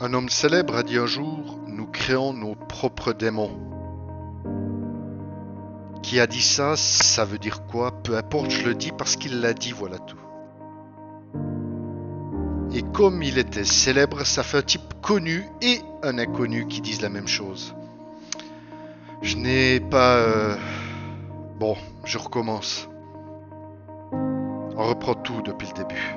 Un homme célèbre a dit un jour, nous créons nos propres démons. Qui a dit ça, ça veut dire quoi? Peu importe, je le dis parce qu'il l'a dit, voilà tout. Et comme il était célèbre, ça fait un type connu et un inconnu qui disent la même chose. Je n'ai pas... Bon, je recommence. On reprend tout depuis le début.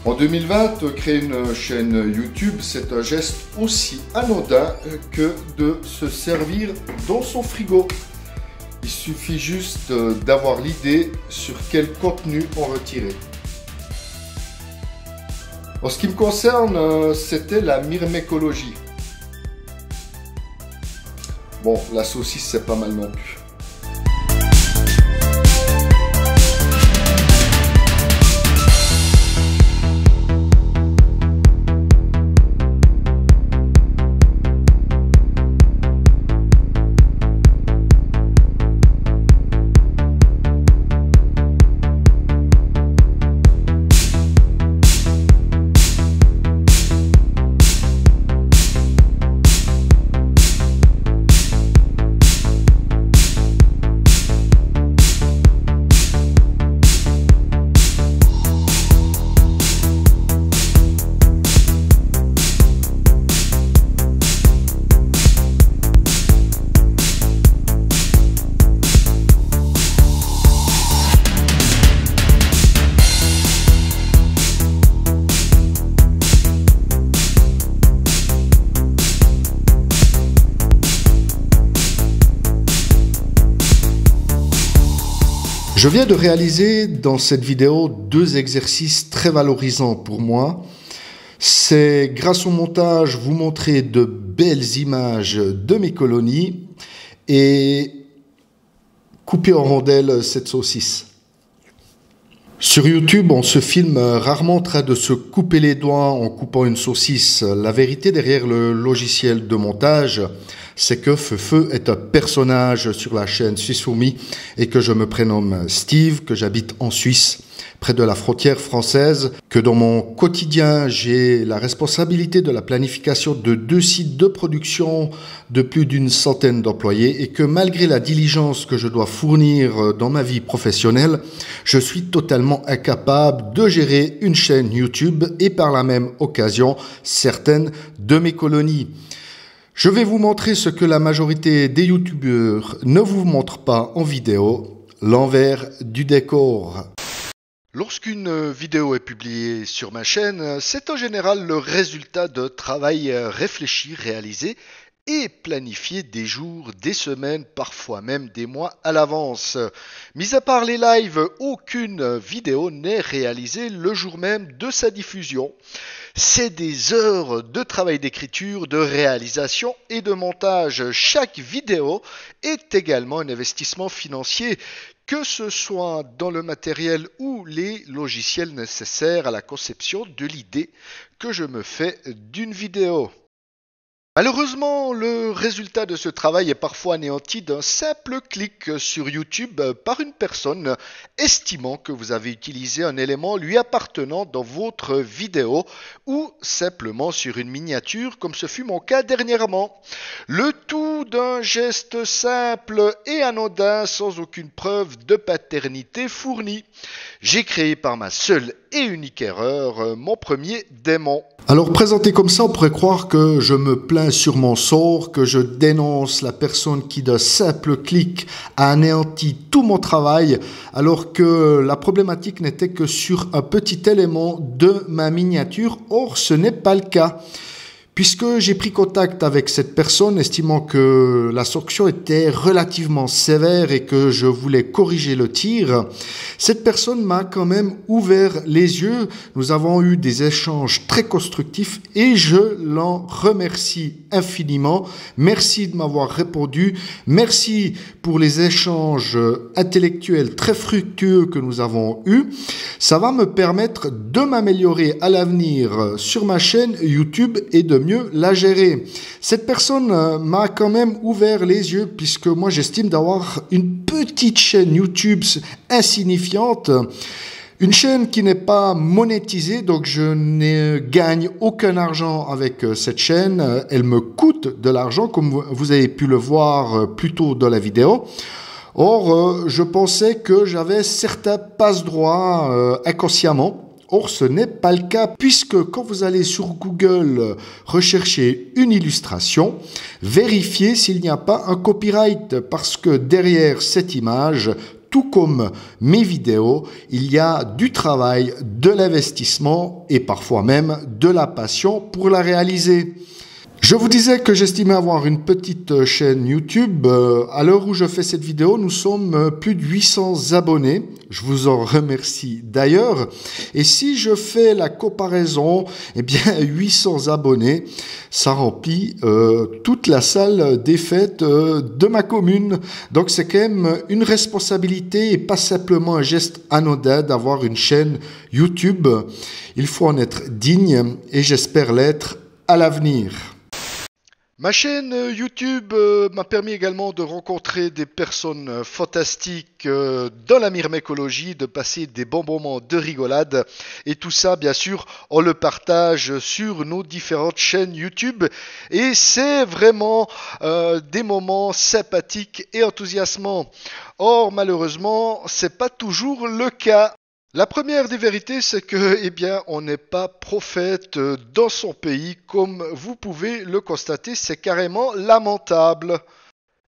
En 2020, créer une chaîne YouTube, c'est un geste aussi anodin que de se servir dans son frigo. Il suffit juste d'avoir l'idée sur quel contenu en retirer. En ce qui me concerne, c'était la myrmécologie. Bon, la saucisse, c'est pas mal non plus. Je viens de réaliser dans cette vidéo 2 exercices très valorisants pour moi. C'est grâce au montage vous montrer de belles images de mes colonies et couper en rondelles cette saucisse. Sur YouTube, on se filme rarement en train de se couper les doigts en coupant une saucisse. La vérité derrière le logiciel de montage, c'est que Feu est un personnage sur la chaîne Suisse Fourmi et que je me prénomme Steve, que j'habite en Suisse, près de la frontière française, que dans mon quotidien, j'ai la responsabilité de la planification de 2 sites de production de plus d'une centaine d'employés et que malgré la diligence que je dois fournir dans ma vie professionnelle, je suis totalement incapable de gérer une chaîne YouTube et par la même occasion certaines de mes colonies. Je vais vous montrer ce que la majorité des youtubeurs ne vous montrent pas en vidéo, l'envers du décor. Lorsqu'une vidéo est publiée sur ma chaîne, c'est en général le résultat de travail réfléchi, réalisé et planifié des jours, des semaines, parfois même des mois à l'avance. Mis à part les lives, aucune vidéo n'est réalisée le jour même de sa diffusion. C'est des heures de travail d'écriture, de réalisation et de montage. Chaque vidéo est également un investissement financier, que ce soit dans le matériel ou les logiciels nécessaires à la conception de l'idée que je me fais d'une vidéo. Malheureusement, le résultat de ce travail est parfois anéanti d'un simple clic sur YouTube par une personne estimant que vous avez utilisé un élément lui appartenant dans votre vidéo ou simplement sur une miniature comme ce fut mon cas dernièrement. Le tout d'un geste simple et anodin sans aucune preuve de paternité fournie. J'ai créé par ma seule et unique erreur mon premier démon. Alors présenté comme ça, on pourrait croire que je me plains sur mon sort, que je dénonce la personne qui d'un simple clic a anéanti tout mon travail, alors que la problématique n'était que sur un petit élément de ma miniature. Or, ce n'est pas le cas. Puisque j'ai pris contact avec cette personne, estimant que la sanction était relativement sévère et que je voulais corriger le tir, cette personne m'a quand même ouvert les yeux. Nous avons eu des échanges très constructifs et je l'en remercie infiniment. Merci de m'avoir répondu. Merci pour les échanges intellectuels très fructueux que nous avons eus. Ça va me permettre de m'améliorer à l'avenir sur ma chaîne YouTube et de mieux la gérer. Cette personne m'a quand même ouvert les yeux puisque moi j'estime d'avoir une petite chaîne YouTube insignifiante, une chaîne qui n'est pas monétisée, donc je ne gagne aucun argent avec cette chaîne. Elle me coûte de l'argent comme vous avez pu le voir plus tôt dans la vidéo. Or, je pensais que j'avais certains passe-droits inconsciemment. Or, ce n'est pas le cas, puisque quand vous allez sur Google rechercher une illustration, vérifiez s'il n'y a pas un copyright, parce que derrière cette image, tout comme mes vidéos, il y a du travail, de l'investissement et parfois même de la passion pour la réaliser. Je vous disais que j'estimais avoir une petite chaîne YouTube. À l'heure où je fais cette vidéo, nous sommes plus de 800 abonnés. Je vous en remercie d'ailleurs. Et si je fais la comparaison, eh bien 800 abonnés, ça remplit toute la salle des fêtes de ma commune. Donc c'est quand même une responsabilité et pas simplement un geste anodin d'avoir une chaîne YouTube. Il faut en être digne et j'espère l'être à l'avenir. Ma chaîne YouTube m'a permis également de rencontrer des personnes fantastiques dans la myrmécologie, de passer des bons moments de rigolade. Et tout ça, bien sûr, on le partage sur nos différentes chaînes YouTube. Et c'est vraiment des moments sympathiques et enthousiasmants. Or, malheureusement, c'est pas toujours le cas. La première des vérités, c'est que, eh bien, on n'est pas prophète dans son pays, comme vous pouvez le constater, c'est carrément lamentable.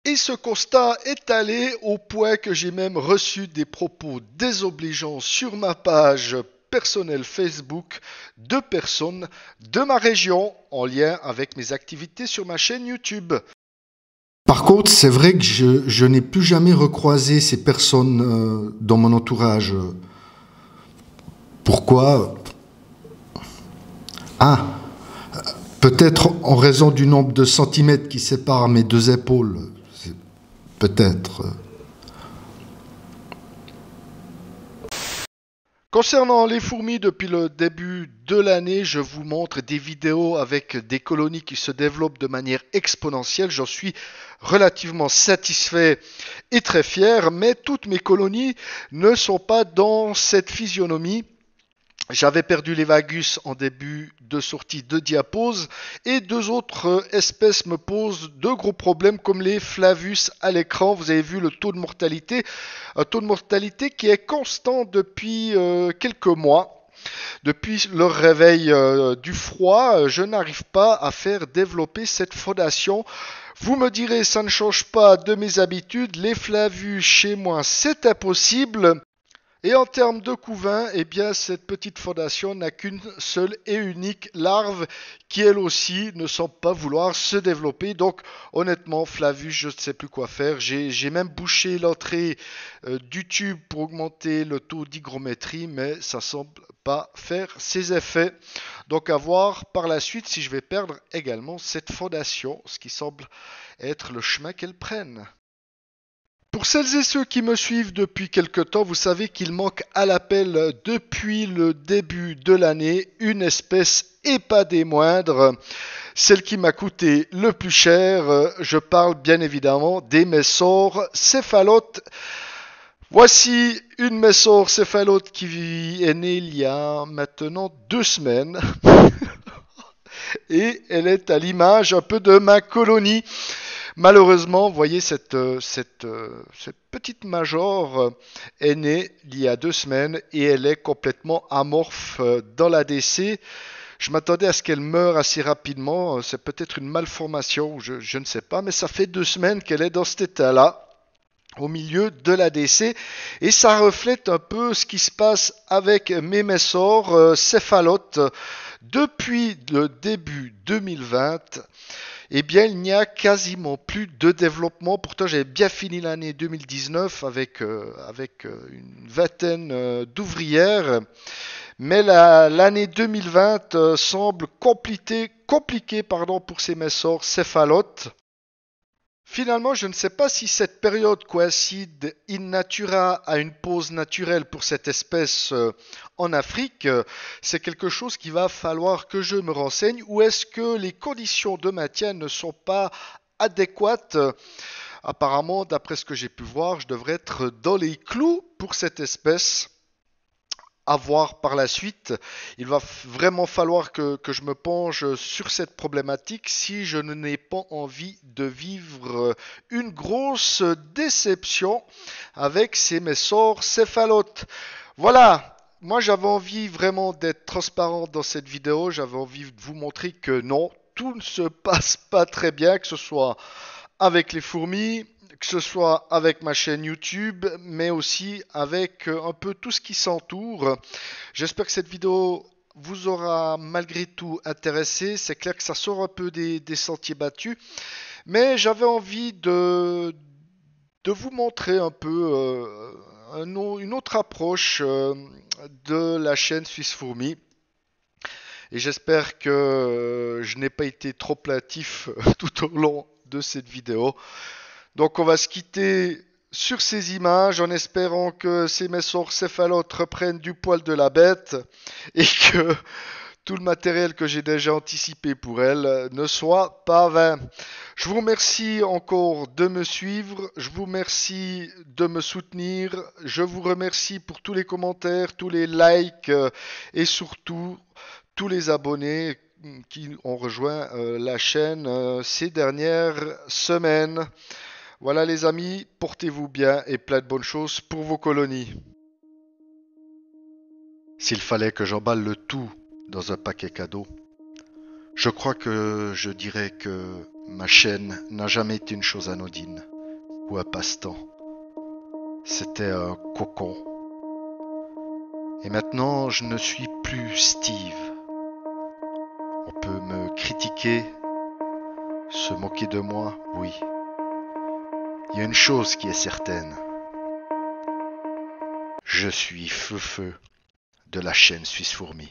Et ce constat est allé au point que j'ai même reçu des propos désobligeants sur ma page personnelle Facebook de personnes de ma région en lien avec mes activités sur ma chaîne YouTube. Par contre, c'est vrai que je n'ai plus jamais recroisé ces personnes dans mon entourage. Pourquoi? Ah, peut-être en raison du nombre de centimètres qui séparent mes deux épaules. Peut-être. Concernant les fourmis, depuis le début de l'année, je vous montre des vidéos avec des colonies qui se développent de manière exponentielle. J'en suis relativement satisfait et très fier, mais toutes mes colonies ne sont pas dans cette physionomie. J'avais perdu les vagus en début de sortie de diapose et deux autres espèces me posent de gros problèmes comme les flavus à l'écran. Vous avez vu le taux de mortalité, un taux de mortalité qui est constant depuis quelques mois. Depuis le réveil du froid, je n'arrive pas à faire développer cette fondation. Vous me direz, ça ne change pas de mes habitudes. Les flavus chez moi, c'est impossible. Et en termes de couvain, eh bien, cette petite fondation n'a qu'une seule et unique larve qui, elle aussi, ne semble pas vouloir se développer. Donc, honnêtement, Flavus, je ne sais plus quoi faire. J'ai même bouché l'entrée du tube pour augmenter le taux d'hygrométrie, mais ça semble pas faire ses effets. Donc, à voir par la suite si je vais perdre également cette fondation, ce qui semble être le chemin qu'elle prenne. Pour celles et ceux qui me suivent depuis quelque temps, vous savez qu'il manque à l'appel depuis le début de l'année une espèce et pas des moindres, celle qui m'a coûté le plus cher. Je parle bien évidemment des Messor céphalotes. Voici une Messor céphalote qui est née il y a maintenant 2 semaines. Et elle est à l'image un peu de ma colonie. Malheureusement, vous voyez, cette petite major est née il y a 2 semaines et elle est complètement amorphe dans l'ADC. Je m'attendais à ce qu'elle meure assez rapidement. C'est peut-être une malformation, je ne sais pas, mais ça fait 2 semaines qu'elle est dans cet état-là, au milieu de l'ADC, et ça reflète un peu ce qui se passe avec mes Messor céphalotes depuis le début 2020. Eh bien, il n'y a quasiment plus de développement. Pourtant, j'avais bien fini l'année 2019 avec une vingtaine d'ouvrières. Mais l'année 2020 semble compliquée pour ces Messor céphalotes. Finalement, je ne sais pas si cette période coïncide in natura à une pause naturelle pour cette espèce en Afrique. C'est quelque chose qu'il va falloir que je me renseigne, ou est-ce que les conditions de maintien ne sont pas adéquates? Apparemment, d'après ce que j'ai pu voir, je devrais être dans les clous pour cette espèce. À voir par la suite. Il va vraiment falloir que je me penche sur cette problématique si je n'ai pas envie de vivre une grosse déception avec ces Messor céphalotes. Voilà, moi j'avais envie vraiment d'être transparent dans cette vidéo, j'avais envie de vous montrer que non, tout ne se passe pas très bien, que ce soit avec les fourmis, que ce soit avec ma chaîne YouTube, mais aussi avec un peu tout ce qui s'entoure. J'espère que cette vidéo vous aura malgré tout intéressé. C'est clair que ça sort un peu des sentiers battus, mais j'avais envie de vous montrer un peu une autre approche de la chaîne Suisse Fourmi. Et j'espère que je n'ai pas été trop plaintif tout au long de cette vidéo. Donc on va se quitter sur ces images en espérant que ces Messor céphalotes reprennent du poil de la bête et que tout le matériel que j'ai déjà anticipé pour elles ne soit pas vain. Je vous remercie encore de me suivre, je vous remercie de me soutenir, je vous remercie pour tous les commentaires, tous les likes et surtout tous les abonnés qui ont rejoint la chaîne ces dernières semaines. Voilà les amis, portez-vous bien et plein de bonnes choses pour vos colonies. S'il fallait que j'emballe le tout dans un paquet cadeau, je crois que je dirais que ma chaîne n'a jamais été une chose anodine ou un passe-temps. C'était un cocon. Et maintenant, je ne suis plus Steve. On peut me critiquer, se moquer de moi, oui. Il y a une chose qui est certaine. Je suis Feu de la chaîne Suisse Fourmi.